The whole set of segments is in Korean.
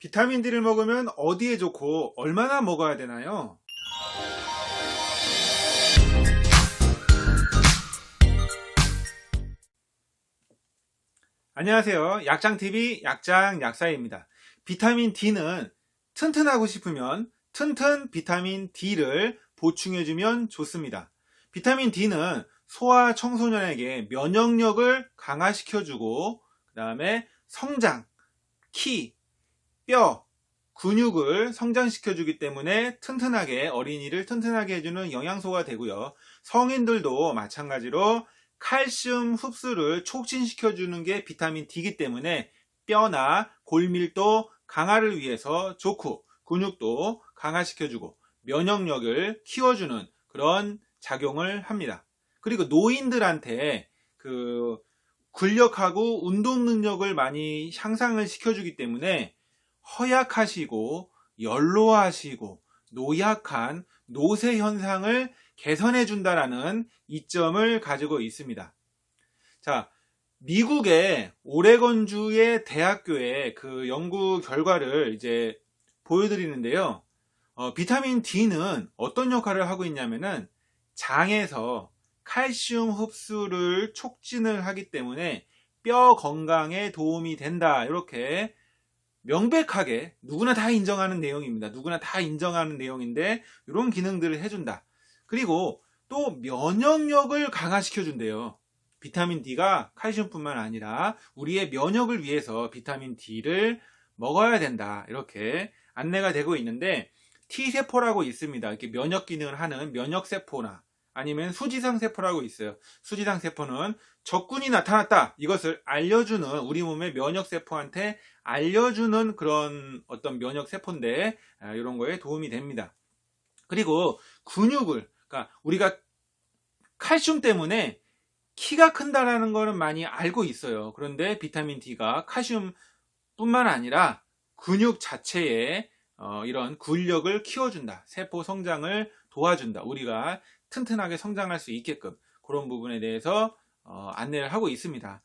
비타민 D를 먹으면 어디에 좋고 얼마나 먹어야 되나요? 안녕하세요. 약장TV 약장 약사입니다. 비타민 D는 튼튼하고 싶으면 튼튼 비타민 D를 보충해주면 좋습니다. 비타민 D는 소아 청소년에게 면역력을 강화시켜주고 그 다음에 성장, 키, 뼈, 근육을 성장시켜주기 때문에 튼튼하게 어린이를 튼튼하게 해주는 영양소가 되고요. 성인들도 마찬가지로 칼슘 흡수를 촉진시켜주는 게 비타민 D이기 때문에 뼈나 골밀도 강화를 위해서 좋고 근육도 강화시켜주고 면역력을 키워주는 그런 작용을 합니다. 그리고 노인들한테 근력하고 운동 능력을 많이 향상을 시켜주기 때문에 허약하시고 연로하시고 노약한 노쇠 현상을 개선해 준다라는 이점을 가지고 있습니다. 자, 미국의 오레곤주의 대학교의 그 연구 결과를 이제 보여드리는데요. 비타민 D는 어떤 역할을 하고 있냐면은 장에서 칼슘 흡수를 촉진을 하기 때문에 뼈 건강에 도움이 된다. 이렇게 명백하게 누구나 다 인정하는 내용입니다. 누구나 다 인정하는 내용인데 이런 기능들을 해준다. 그리고 또 면역력을 강화시켜준대요. 비타민 D가 칼슘뿐만 아니라 우리의 면역을 위해서 비타민 D를 먹어야 된다. 이렇게 안내가 되고 있는데 T세포라고 있습니다. 이렇게 면역 기능을 하는 면역세포나 아니면 수지상세포라고 있어요. 수지상세포는 적군이 나타났다. 이것을 알려주는 우리 몸의 면역세포한테 알려주는 그런 어떤 면역세포인데 이런 거에 도움이 됩니다. 그리고 근육을 그러니까 우리가 칼슘 때문에 키가 큰다라는 거는 많이 알고 있어요. 그런데 비타민 D가 칼슘뿐만 아니라 근육 자체에 이런 근력을 키워준다. 세포 성장을 도와준다. 우리가 튼튼하게 성장할 수 있게끔 그런 부분에 대해서 안내를 하고 있습니다.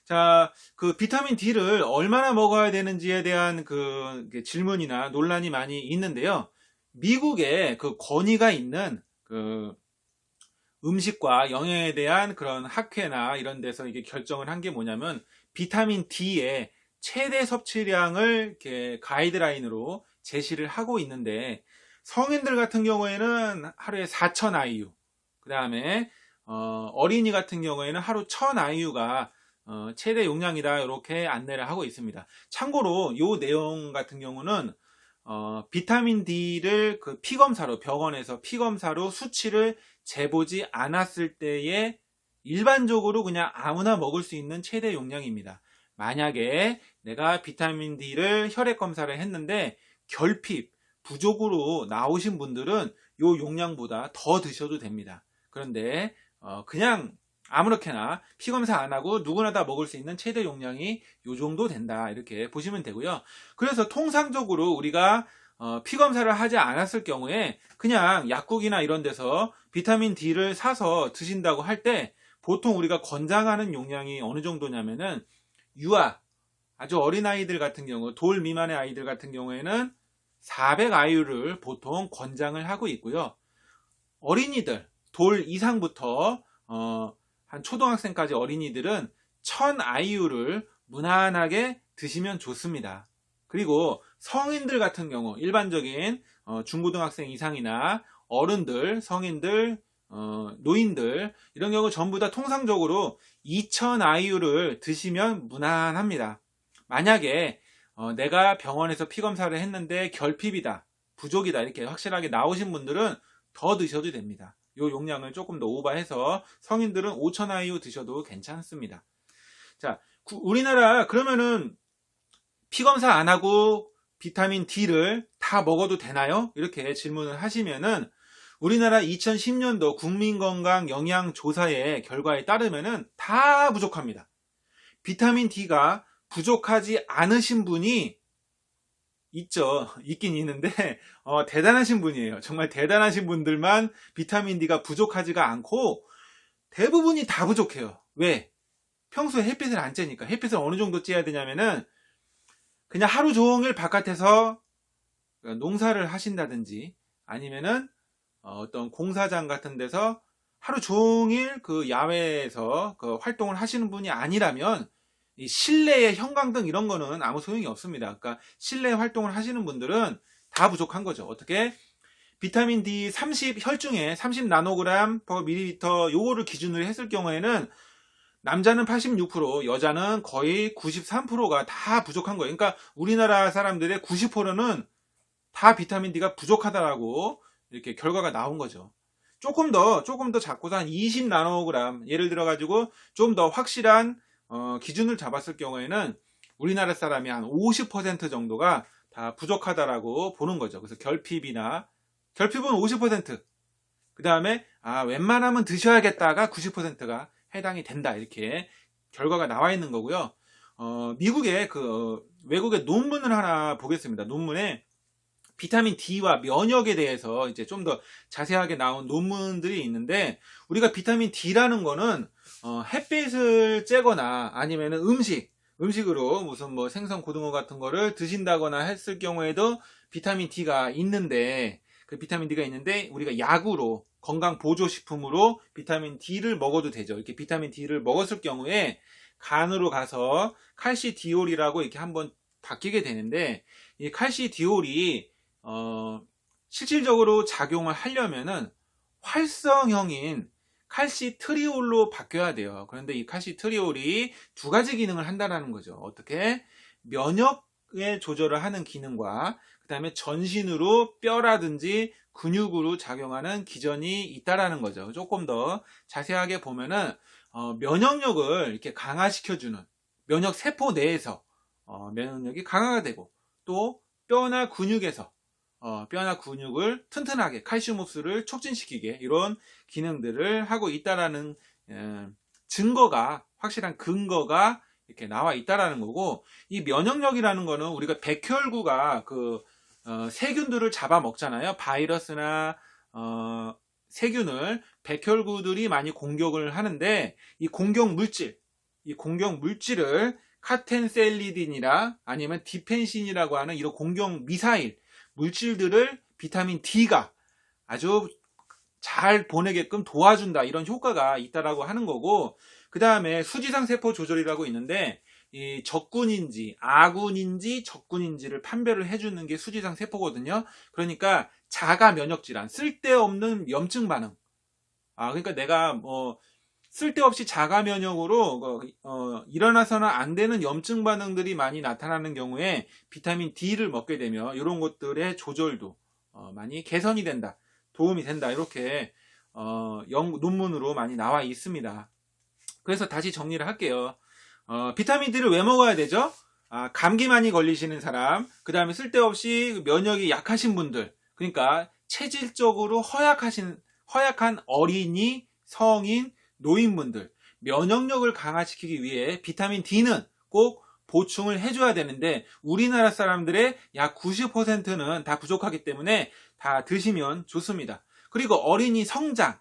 자, 그 비타민 D를 얼마나 먹어야 되는지에 대한 그 질문이나 논란이 많이 있는데요. 미국에 그 권위가 있는 그 음식과 영양에 대한 그런 학회나 이런 데서 이게 결정을 한 게 뭐냐면 비타민 D의 최대 섭취량을 이렇게 가이드라인으로 제시를 하고 있는데 성인들 같은 경우에는 하루에 4,000 IU, 그 다음에 어린이 같은 경우에는 하루 1,000 IU가 최대 용량이다 이렇게 안내를 하고 있습니다. 참고로 이 내용 같은 경우는 비타민 D를 그 피검사로 병원에서 피검사로 수치를 재보지 않았을 때에 일반적으로 그냥 아무나 먹을 수 있는 최대 용량입니다. 만약에 내가 비타민 D를 혈액 검사를 했는데 결핍, 부족으로 나오신 분들은 이 용량보다 더 드셔도 됩니다. 그런데 그냥 아무렇게나 피검사 안 하고 누구나 다 먹을 수 있는 최대 용량이 이 정도 된다 이렇게 보시면 되고요. 그래서 통상적으로 우리가 피검사를 하지 않았을 경우에 그냥 약국이나 이런 데서 비타민 D를 사서 드신다고 할 때 보통 우리가 권장하는 용량이 어느 정도냐면은 유아, 아주 어린 아이들 같은 경우, 돌 미만의 아이들 같은 경우에는 400 IU를 보통 권장을 하고 있고요. 어린이들, 돌 이상부터 한 초등학생까지 어린이들은 1000 IU를 무난하게 드시면 좋습니다. 그리고 성인들 같은 경우 일반적인 중고등학생 이상이나 어른들, 성인들, 노인들 이런 경우 전부 다 통상적으로 2000 IU를 드시면 무난합니다. 만약에 내가 병원에서 피검사를 했는데 결핍이다, 부족이다 이렇게 확실하게 나오신 분들은 더 드셔도 됩니다. 이 용량을 조금 더 오버해서 성인들은 5000 IU 드셔도 괜찮습니다. 자, 우리나라 그러면은 피검사 안 하고 비타민 D를 다 먹어도 되나요? 이렇게 질문을 하시면은 우리나라 2010년도 국민건강영양조사의 결과에 따르면은 다 부족합니다. 비타민 D가 부족하지 않으신 분이 있긴 있는데 대단하신 분이에요. 정말 대단하신 분들만 비타민 D가 부족하지가 않고 대부분이 다 부족해요. 왜? 평소에 햇빛을 안 쬐니까. 햇빛을 어느 정도 쬐야 되냐면은 그냥 하루 종일 바깥에서 농사를 하신다든지 아니면은 어떤 공사장 같은 데서 하루 종일 그 야외에서 그 활동을 하시는 분이 아니라면 이 실내의 형광등 이런 거는 아무 소용이 없습니다. 그러니까 실내 활동을 하시는 분들은 다 부족한 거죠. 어떻게? 비타민 D 30 혈중에 30 나노그램 per 밀리리터 요거를 기준으로 했을 경우에는 남자는 86%, 여자는 거의 93%가 다 부족한 거예요. 그러니까 우리나라 사람들의 90%는 다 비타민 D가 부족하다라고 이렇게 결과가 나온 거죠. 조금 더 잡고서 한 20 나노그램, 예를 들어 가지고 좀 더 확실한 기준을 잡았을 경우에는 우리나라 사람이 한 50% 정도가 다 부족하다라고 보는 거죠. 그래서 결핍은 50%, 그 다음에 웬만하면 드셔야겠다가 90%가 해당이 된다, 이렇게 결과가 나와 있는 거고요. 미국의 외국의 논문을 하나 보겠습니다. 논문에 비타민 D와 면역에 대해서 이제 좀 더 자세하게 나온 논문들이 있는데, 우리가 비타민 D라는 거는 햇빛을 쬐거나 아니면은 음식으로 무슨 뭐 생선, 고등어 같은 거를 드신다거나 했을 경우에도 비타민 D가 있는데, 그 비타민 D가 있는데 우리가 약으로 건강 보조 식품으로 비타민 D를 먹어도 되죠. 이렇게 비타민 D를 먹었을 경우에 간으로 가서 칼시디올이라고 이렇게 한번 바뀌게 되는데, 이 칼시디올이 실질적으로 작용을 하려면은 활성형인 칼시트리올로 바뀌어야 돼요. 그런데 이 칼시트리올이 두 가지 기능을 한다는 거죠. 어떻게? 면역의 조절을 하는 기능과 그 다음에 전신으로 뼈라든지 근육으로 작용하는 기전이 있다라는 거죠. 조금 더 자세하게 보면은 면역력을 이렇게 강화시켜주는, 면역 세포 내에서 면역력이 강화가 되고, 또 뼈나 근육에서 뼈나 근육을 튼튼하게, 칼슘 흡수를 촉진시키게, 이런 기능들을 하고 있다라는 증거가, 확실한 근거가 이렇게 나와 있다라는 거고, 이 면역력이라는 거는 우리가 백혈구가 세균들을 잡아먹잖아요. 바이러스나 세균을 백혈구들이 많이 공격을 하는데, 이 공격 물질을 카텐셀리딘이나 아니면 디펜신이라고 하는 이런 공격 미사일 물질들을 비타민 D가 아주 잘 보내게끔 도와준다, 이런 효과가 있다라고 하는 거고, 그 다음에 수지상 세포 조절이라고 있는데, 이 적군인지 아군인지 적군인지를 판별을 해주는 게 수지상 세포거든요. 그러니까 자가 면역 질환, 쓸데없는 염증 반응, 그러니까 내가 쓸데없이 자가 면역으로 일어나서는 안 되는 염증 반응들이 많이 나타나는 경우에 비타민 D를 먹게 되면 이런 것들의 조절도 많이 개선이 된다, 도움이 된다, 이렇게 논문으로 많이 나와 있습니다. 그래서 다시 정리를 할게요. 비타민 D를 왜 먹어야 되죠? 감기 많이 걸리시는 사람, 그 다음에 쓸데없이 면역이 약하신 분들, 그러니까 체질적으로 허약한 어린이, 성인, 노인분들, 면역력을 강화시키기 위해 비타민 D는 꼭 보충을 해줘야 되는데, 우리나라 사람들의 약 90%는 다 부족하기 때문에 다 드시면 좋습니다. 그리고 어린이 성장,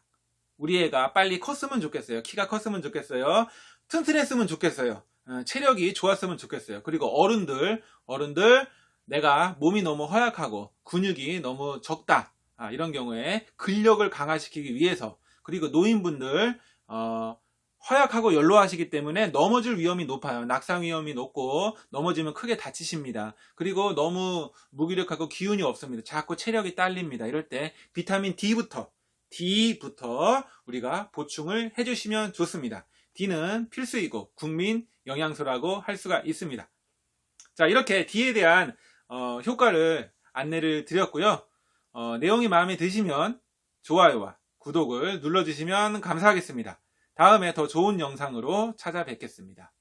우리 애가 빨리 컸으면 좋겠어요. 키가 컸으면 좋겠어요. 튼튼했으면 좋겠어요. 체력이 좋았으면 좋겠어요. 그리고 어른들, 내가 몸이 너무 허약하고 근육이 너무 적다, 이런 경우에 근력을 강화시키기 위해서, 그리고 노인분들 허약하고 연로하시기 때문에 넘어질 위험이 높아요. 낙상 위험이 높고 넘어지면 크게 다치십니다. 그리고 너무 무기력하고 기운이 없습니다. 자꾸 체력이 딸립니다. 이럴 때 비타민 D부터 우리가 보충을 해주시면 좋습니다. D는 필수이고 국민 영양소라고 할 수가 있습니다. 자, 이렇게 D에 대한 효과를 안내를 드렸고요. 내용이 마음에 드시면 좋아요와 구독을 눌러주시면 감사하겠습니다. 다음에 더 좋은 영상으로 찾아뵙겠습니다.